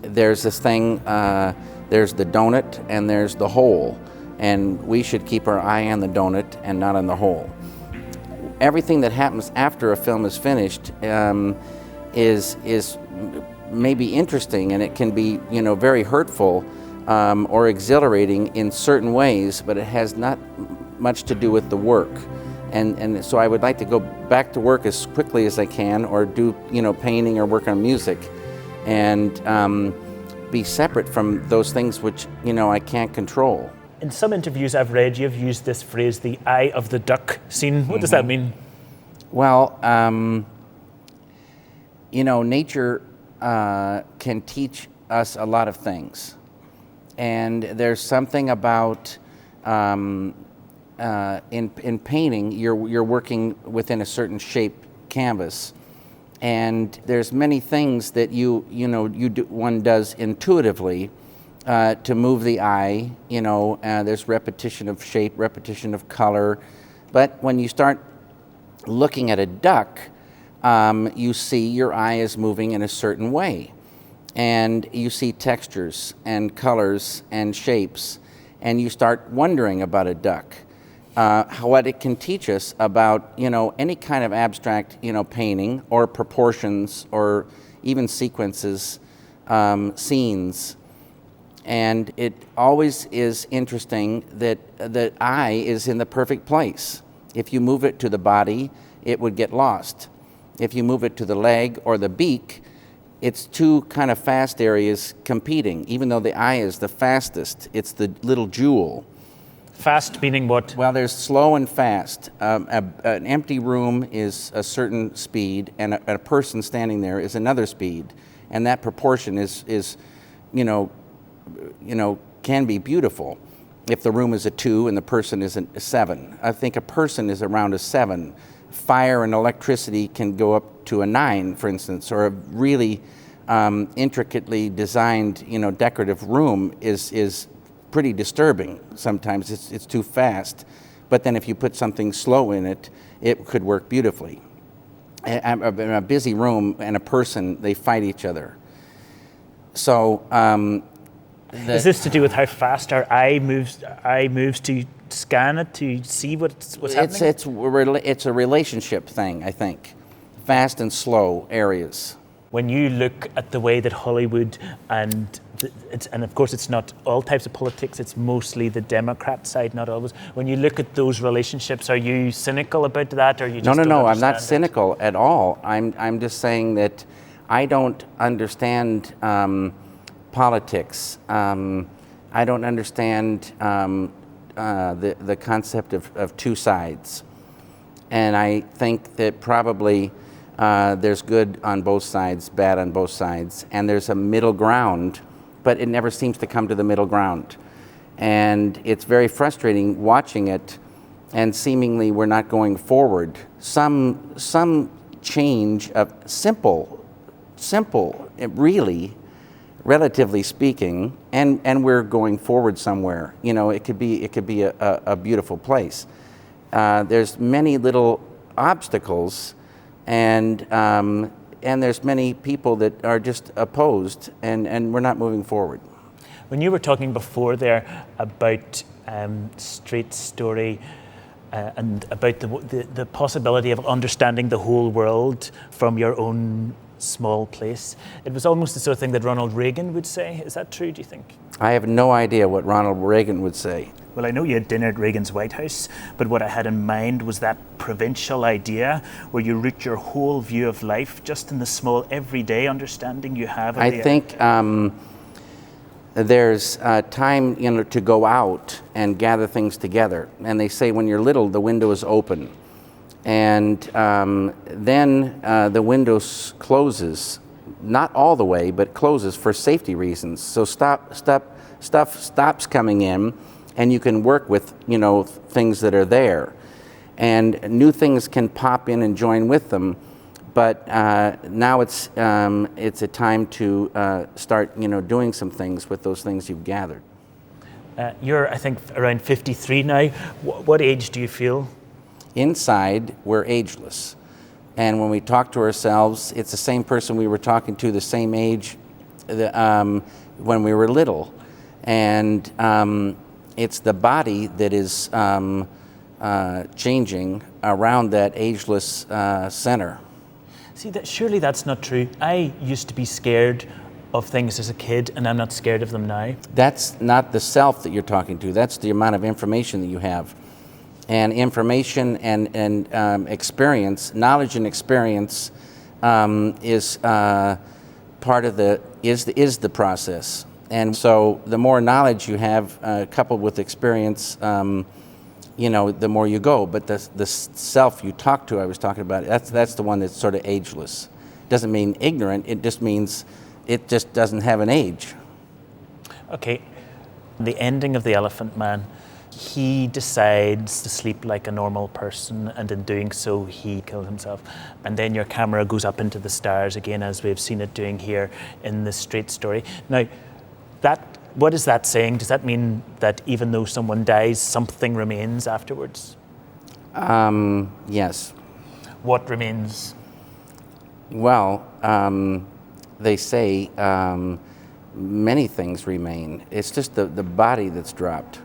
there's this thing, there's the donut and there's the hole, and we should keep our eye on the donut and not on the hole. Everything that happens after a film is finished is maybe interesting, and it can be, very hurtful or exhilarating in certain ways, but it has not much to do with the work. And so I would like to go back to work as quickly as I can, or do painting or work on music, and be separate from those things which I can't control. In some interviews I've read, you've used this phrase, the eye of the duck scene. What does that mean? Well, nature can teach us a lot of things. And there's something about, in painting, you're working within a certain shape canvas. And there's many things that one does intuitively to move the eye. There's repetition of shape, repetition of color. But when you start looking at a duck, you see your eye is moving in a certain way. And you see textures and colors and shapes, and you start wondering about a duck. What it can teach us about, any kind of abstract, painting or proportions or even sequences, scenes. And it always is interesting that the eye is in the perfect place. If you move it to the body, it would get lost. If you move it to the leg or the beak, it's two kind of fast areas competing. Even though the eye is the fastest, it's the little jewel. Fast meaning what? Well, there's slow and fast. An empty room is a certain speed, and a person standing there is another speed. And that proportion is can be beautiful. If the room is a 2 and the person is a 7. I think a person is around a 7. Fire and electricity can go up to a 9, for instance, or a really intricately designed, decorative room is pretty disturbing. Sometimes it's too fast, but then if you put something slow in it, it could work beautifully. In a busy room and a person, they fight each other. So. Is this to do with how fast our eye moves to scan it, to see what's happening? It's a relationship thing, I think. Fast and slow areas. When you look at the way that Hollywood and of course it's not all types of politics, it's mostly the Democrat side, not always. When you look at those relationships, are you cynical about that, or you just No, I'm not cynical at all. I'm just saying that I don't understand politics. I don't understand the concept of two sides. And I think that probably there's good on both sides, bad on both sides, and there's a middle ground, but it never seems to come to the middle ground. And it's very frustrating watching it, and seemingly we're not going forward. Some change of simple, really, relatively speaking, and we're going forward somewhere. It could be a beautiful place. There's many little obstacles, and there's many people that are just opposed, and we're not moving forward. When you were talking before there about straight story and about the possibility of understanding the whole world from your own small place, it was almost the sort of thing that Ronald Reagan would say. Is that true, do you think? I have no idea what Ronald Reagan would say. Well, I know you had dinner at Reagan's White House, but what I had in mind was that provincial idea where you root your whole view of life just in the small everyday understanding you have. I think there's time to go out and gather things together. And they say when you're little, the window is open. And then the window closes, not all the way, but closes for safety reasons. So stuff stops coming in, and you can work with things that are there, and new things can pop in and join with them. But now it's a time to start doing some things with those things you've gathered. You're, I think, around 53 now. What age do you feel? Inside, we're ageless. And when we talk to ourselves, it's the same person we were talking to, the same age when we were little. And it's the body that is changing around that ageless center. See, surely that's not true. I used to be scared of things as a kid, and I'm not scared of them now. That's not the self that you're talking to. That's the amount of information that you have. And information and experience, knowledge and experience is part of the process. And so the more knowledge you have coupled with experience, the more you go. But the self you talk to, I was talking about, that's the one that's sort of ageless. Doesn't mean ignorant, it just means it just doesn't have an age. Okay, the ending of The Elephant Man, he decides to sleep like a normal person, and in doing so, he killed himself. And then your camera goes up into the stars again, as we've seen it doing here in the straight story. Now, what is that saying? Does that mean that even though someone dies, something remains afterwards? Yes. What remains? Well, they say many things remain. It's just the body that's dropped.